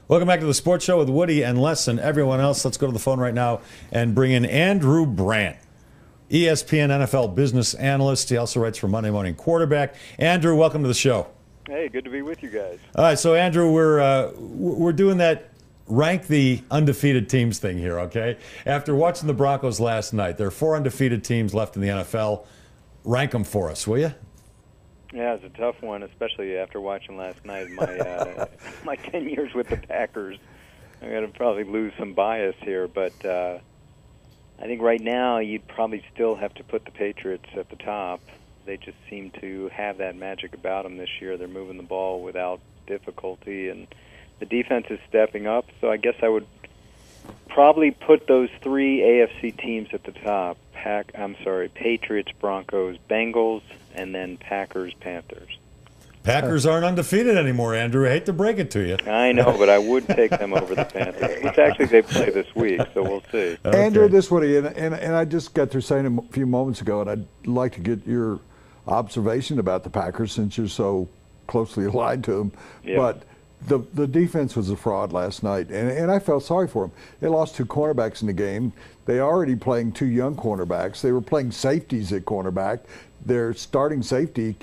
Welcome back to the Sports Show with Woody and Les and everyone else. Let's go to the phone right now and bring in Andrew Brandt, ESPN NFL business analyst. He also writes for Monday Morning Quarterback. Andrew, welcome to the show. Hey, good to be with you guys. All right, so Andrew, we're doing that rank the undefeated teams thing here, okay? After watching the Broncos last night, there are 4 undefeated teams left in the NFL. Rank them for us, will you? Yeah, it's a tough one, especially after watching last night. My 10 years with the Packers, I'm going to probably lose some bias here, but I think right now you'd probably still have to put the Patriots at the top. They just seem to have that magic about them this year. They're moving the ball without difficulty, and the defense is stepping up. So I guess I would probably put those 3 AFC teams at the top. Patriots, Broncos, Bengals, and then Packers, Panthers. Packers aren't undefeated anymore, Andrew. I hate to break it to you. I know, but I would take them over the Panthers, which actually they play this week, so we'll see. Okay. Andrew, this Woody, and I just got through saying a few moments ago, and I'd like to get your observation about the Packers since you're so closely aligned to them. Yeah. But the defense was a fraud last night, and I felt sorry for them. They lost 2 cornerbacks in the game. They already playing 2 young cornerbacks. They were playing safeties at cornerback. Their starting safety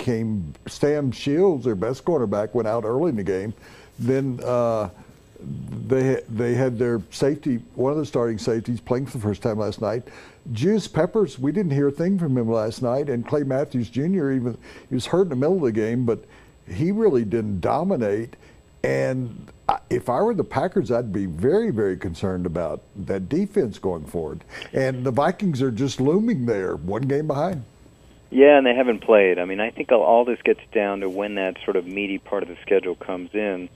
Sam Shields, their best cornerback, went out early in the game. Then they had their safety, one of the starting safeties, playing for the first time last night. Juice Peppers, we didn't hear a thing from him last night, and Clay Matthews Jr., he was hurt in the middle of the game, but he really didn't dominate. And if I were the Packers, I'd be very, very concerned about that defense going forward. And the Vikings are just looming there, 1 game behind. Yeah, and they haven't played. I mean, I think all this gets down to when that sort of meaty part of the schedule comes in.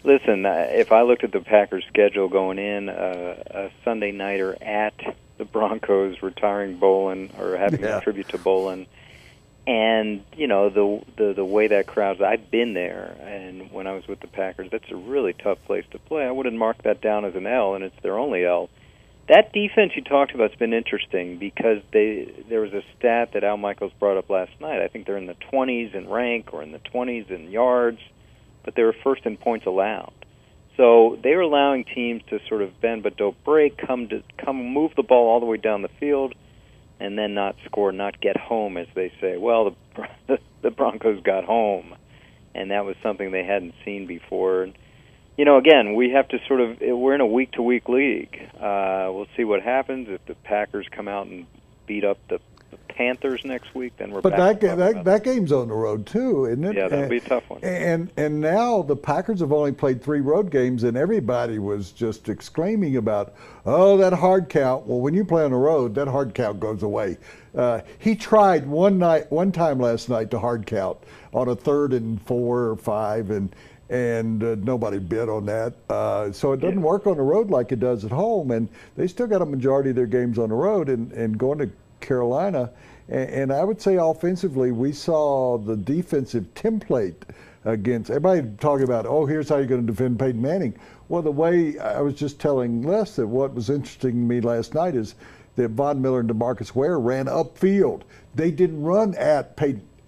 Listen, if I looked at the Packers' schedule going in, a Sunday nighter at the Broncos, retiring Bolin or having a tribute to Bolin, and you know the way that crowd's. I've been there, and when I was with the Packers, that's a really tough place to play. I wouldn't mark that down as an L, and it's their only L. That defense you talked about has been interesting because there was a stat that Al Michaels brought up last night. I think they're in the 20s in rank or in the 20s in yards, but they were first in points allowed. So they were allowing teams to sort of bend but don't break, come move the ball all the way down the field, and then not score, not get home, as they say. Well, the Broncos got home, and that was something they hadn't seen before. And, you know, again, we have to sort of, we're in a week-to-week league. We'll see what happens. If the Packers come out and beat up the Panthers next week, then we're back. But that game's on the road, too, isn't it? Yeah, that'll be a tough one. And now the Packers have only played 3 road games, and everybody was just exclaiming about, oh, that hard count. Well, when you play on the road, that hard count goes away. He tried one time last night to hard count on a 3rd and 4 or 5, and nobody bid on that. So it doesn't work on the road like it does at home, and they still got a majority of their games on the road, and going to Carolina. And I would say offensively, we saw the defensive template against everybody talking about, oh, here's how you're going to defend Peyton Manning. Well, the way I was just telling Les that what was interesting to me last night is that Von Miller and DeMarcus Ware ran upfield. They didn't run at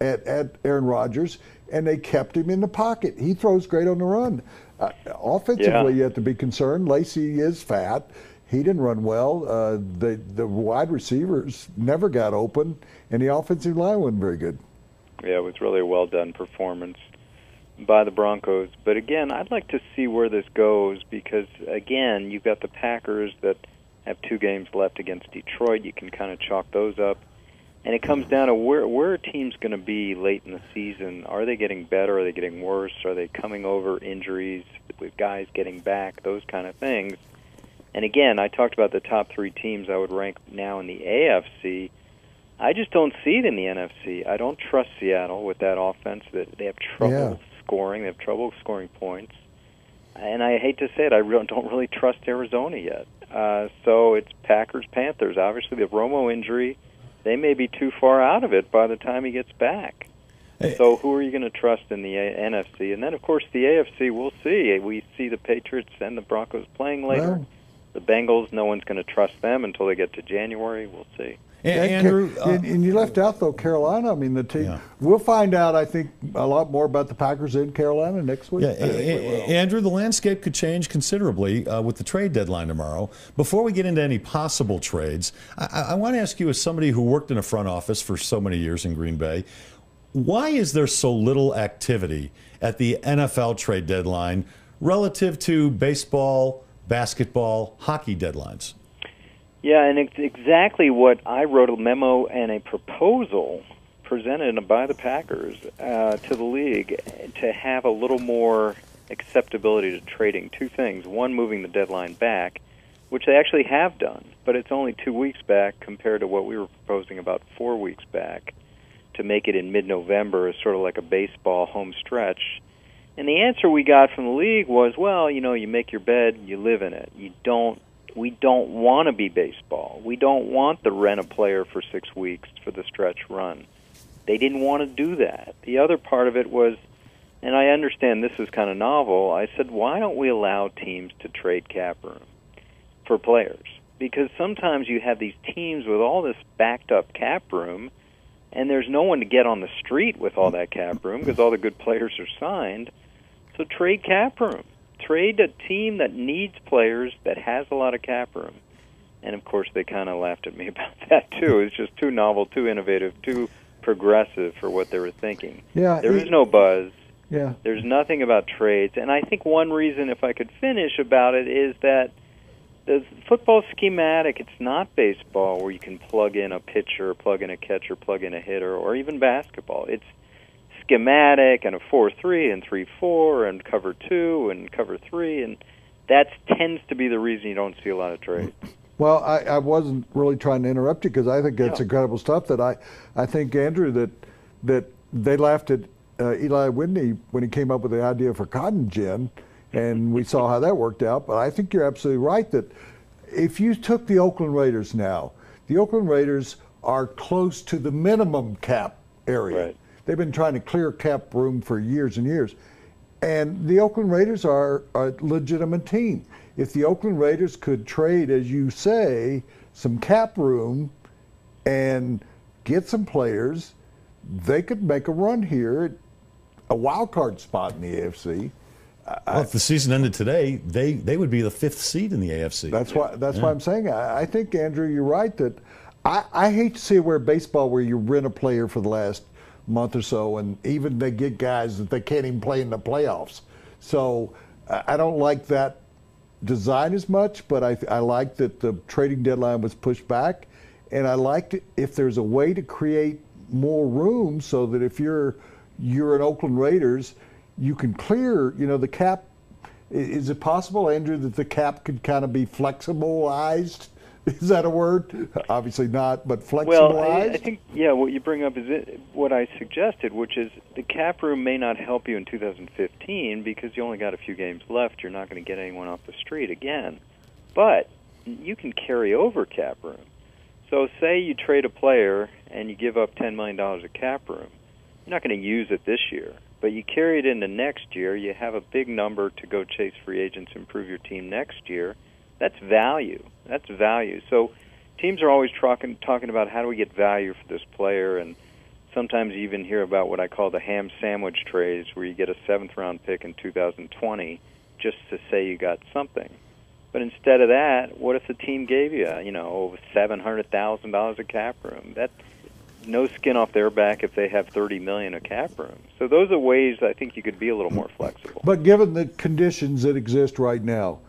Aaron Rodgers, and they kept him in the pocket. He throws great on the run. Offensively, you have to be concerned. Lacy is fat. He didn't run well. The wide receivers never got open, and the offensive line wasn't very good. Yeah, it was really a well-done performance by the Broncos. But again, I'd like to see where this goes because, again, you've got the Packers that have 2 games left against Detroit. You can kind of chalk those up. And it comes down to where are teams going to be late in the season? Are they getting better? Are they getting worse? Are they coming over injuries with guys getting back? Those kind of things. And again, I talked about the top 3 teams I would rank now in the AFC. I just don't see it in the NFC. I don't trust Seattle with that offense. That they have trouble scoring. They have trouble scoring points. And I hate to say it, I don't really trust Arizona yet. So it's Packers, Panthers. Obviously, the Romo injury, they may be too far out of it by the time he gets back. So who are you going to trust in the NFC? And then, of course, the AFC, we'll see. We see the Patriots and the Broncos playing later. The Bengals, no one's going to trust them until they get to January. We'll see. Andrew, and you left out though Carolina. I mean, the team. Yeah. We'll find out. I think a lot more about the Packers in Carolina next week. Yeah, Andrew, the landscape could change considerably with the trade deadline tomorrow. Before we get into any possible trades, I want to ask you, as somebody who worked in a front office for so many years in Green Bay, why is there so little activity at the NFL trade deadline relative to baseball, basketball, hockey deadlines? Yeah, and it's exactly what I wrote a memo and a proposal presented by the Packers to the league to have a little more acceptability to trading. Two things. One, moving the deadline back, which they actually have done, but it's only 2 weeks back compared to what we were proposing about 4 weeks back, to make it in mid-November as sort of like a baseball home stretch. And the answer we got from the league was, well, you make your bed, you live in it. We don't want to be baseball. We don't want to rent a player for 6 weeks for the stretch run. They didn't want to do that. The other part of it was, and I understand this is kind of novel, I said, why don't we allow teams to trade cap room for players? Because sometimes you have these teams with all this backed up cap room, and there's no one to get on the street with all that cap room because all the good players are signed. So trade cap room. Trade a team that needs players that has a lot of cap room. And, of course, they kind of laughed at me about that, too. It's just too novel, too innovative, too progressive for what they were thinking. Yeah, there is no buzz. Yeah. There's nothing about trades. And I think one reason, if I could finish about it, is that the football schematic, it's not baseball where you can plug in a pitcher, plug in a catcher, plug in a hitter, or even basketball. It's schematic and a 4-3 and 3-4 and cover 2 and cover 3, and that tends to be the reason you don't see a lot of trades. Well, I wasn't really trying to interrupt you because I think that's incredible stuff. That I think, Andrew, that they laughed at Eli Whitney when he came up with the idea for cotton gin, and we saw how that worked out. But I think you're absolutely right that if you took the Oakland Raiders now, the Oakland Raiders are close to the minimum cap area. Right. They've been trying to clear cap room for years and years. And the Oakland Raiders are a legitimate team. If the Oakland Raiders could trade, as you say, some cap room and get some players, they could make a run here, a wild card spot in the AFC. Well, if the season ended today, they would be the 5th seed in the AFC. That's why I'm saying I think, Andrew, you're right that I hate to see where baseball where you rent a player for the last month or so, and even they get guys that they can't even play in the playoffs. So I don't like that design as much, but I like that the trading deadline was pushed back, and I liked it if there's a way to create more room so that if you're an Oakland Raiders, you can clear, the cap. Is it possible, Andrew, that the cap could kind of be flexibilized? Is that a word? Obviously not, but flexibilized? Well, I think, what you bring up is what I suggested, which is the cap room may not help you in 2015 because you only got a few games left. You're not going to get anyone off the street again. But you can carry over cap room. So say you trade a player and you give up $10 million of cap room. You're not going to use it this year, but you carry it into next year. You have a big number to go chase free agents, improve your team next year. That's value. That's value. So teams are always talking about how do we get value for this player, and sometimes you even hear about what I call the ham sandwich trades, where you get a 7th-round pick in 2020 just to say you got something. But instead of that, what if the team gave you, $700,000 of cap room? That's no skin off their back if they have $30 million of cap room. So those are ways I think you could be a little more flexible. But given the conditions that exist right now,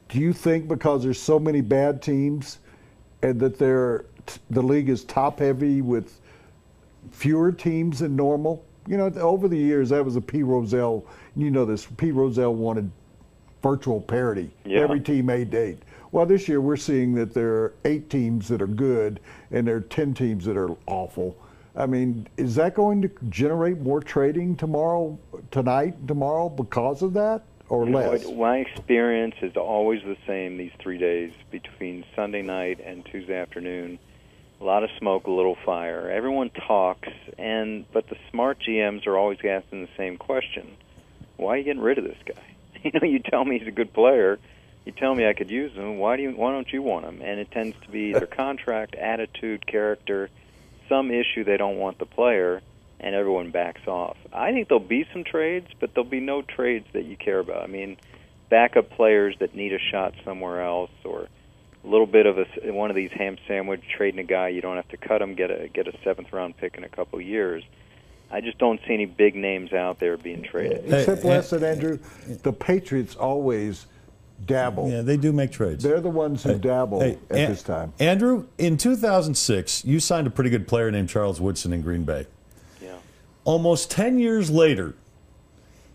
do you think because there's so many bad teams and that the league is top-heavy with fewer teams than normal? Over the years, that was a P. Rozelle. This. P. Rozelle wanted virtual parity. Yeah. Every team 8. Well, this year we're seeing that there are 8 teams that are good and there are 10 teams that are awful. I mean, is that going to generate more trading tomorrow because of that? Or less? My experience is always the same these 3 days between Sunday night and Tuesday afternoon. A lot of smoke, a little fire. Everyone talks, but the smart GMs are always asking the same question. Why are you getting rid of this guy? You tell me he's a good player. You tell me I could use them. Why don't you want them? And it tends to be their contract, attitude, character, some issue they don't want the player, and everyone backs off. I think there'll be some trades, but there'll be no trades that you care about. I mean, backup players that need a shot somewhere else, or a little bit of one of these ham sandwich, trading a guy you don't have to cut him, get a seventh-round pick in a couple years. I just don't see any big names out there being traded. Except, listen, Andrew, the Patriots always dabble. Yeah, they do make trades. They're the ones who dabble at this time. Andrew, in 2006, you signed a pretty good player named Charles Woodson in Green Bay. Yeah. Almost 10 years later,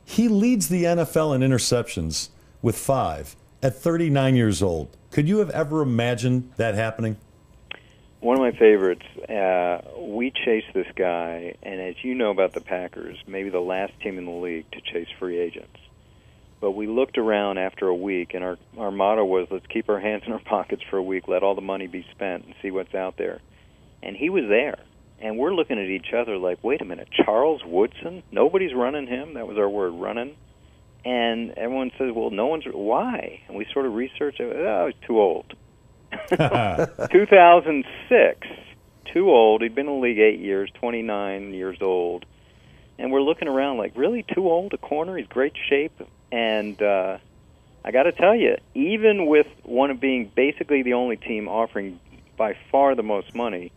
he leads the NFL in interceptions with 5 at 39 years old. Could you have ever imagined that happening? One of my favorites, we chased this guy, and as you know about the Packers, maybe the last team in the league to chase free agents. But we looked around after a week, and our motto was, let's keep our hands in our pockets for a week, let all the money be spent, and see what's out there. And he was there. And we're looking at each other like, wait a minute, Charles Woodson? Nobody's running him? That was our word, running. And everyone says, well, no one's, why? And we sort of researched it. Oh, he's too old. 2006, too old. He'd been in the league 8 years, 29 years old. And we're looking around like, really, too old, a corner? He's great shape. And I got to tell you, even with one of being basically the only team offering by far the most money,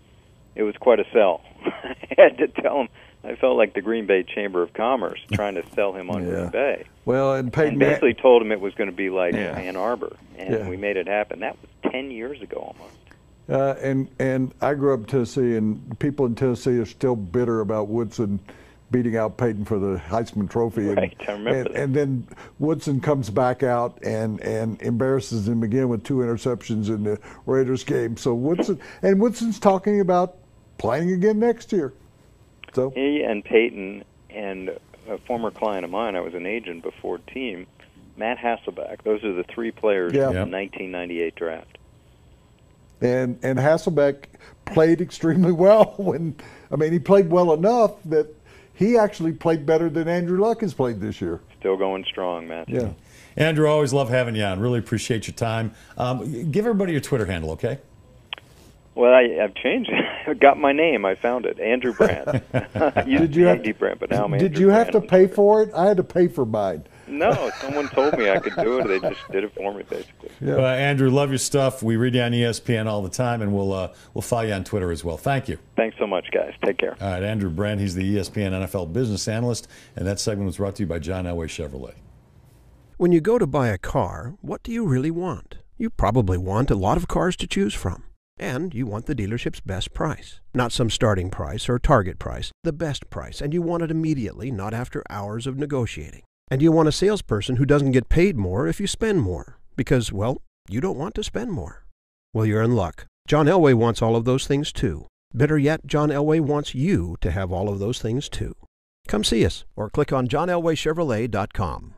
it was quite a sell. I had to tell him, I felt like the Green Bay Chamber of Commerce trying to sell him on Green Bay. Well, and Peyton basically told him it was going to be like Ann Arbor, and we made it happen. That was 10 years ago almost. And I grew up in Tennessee, and people in Tennessee are still bitter about Woodson beating out Peyton for the Heisman Trophy. Right, I remember that. And then Woodson comes back out and embarrasses him again with 2 interceptions in the Raiders game. So Woodson's talking about playing again next year. So he and Peyton and a former client of mine, I was an agent before team, Matt Hasselbeck. Those are the 3 players in the 1998 draft. And Hasselbeck played extremely well he played well enough that he actually played better than Andrew Luck has played this year. Still going strong, Matt. Yeah. Andrew, always love having you on. Really appreciate your time. Give everybody your Twitter handle, okay? Well, I've changed it. I got my name. I found it. Andrew Brandt. Did you have Andy Brandt, but now I'm Did you have to pay for it? I had to pay for mine. No, someone told me I could do it. They just did it for me, basically. Yeah. Andrew, love your stuff. We read you on ESPN all the time, and we'll follow you on Twitter as well. Thank you. Thanks so much, guys. Take care. All right, Andrew Brandt, he's the ESPN NFL business analyst, and that segment was brought to you by John Elway Chevrolet. When you go to buy a car, what do you really want? You probably want a lot of cars to choose from. And you want the dealership's best price. Not some starting price or target price, the best price. And you want it immediately, not after hours of negotiating. And you want a salesperson who doesn't get paid more if you spend more. Because, well, you don't want to spend more. Well, you're in luck. John Elway wants all of those things too. Better yet, John Elway wants you to have all of those things too. Come see us or click on johnelwaychevrolet.com.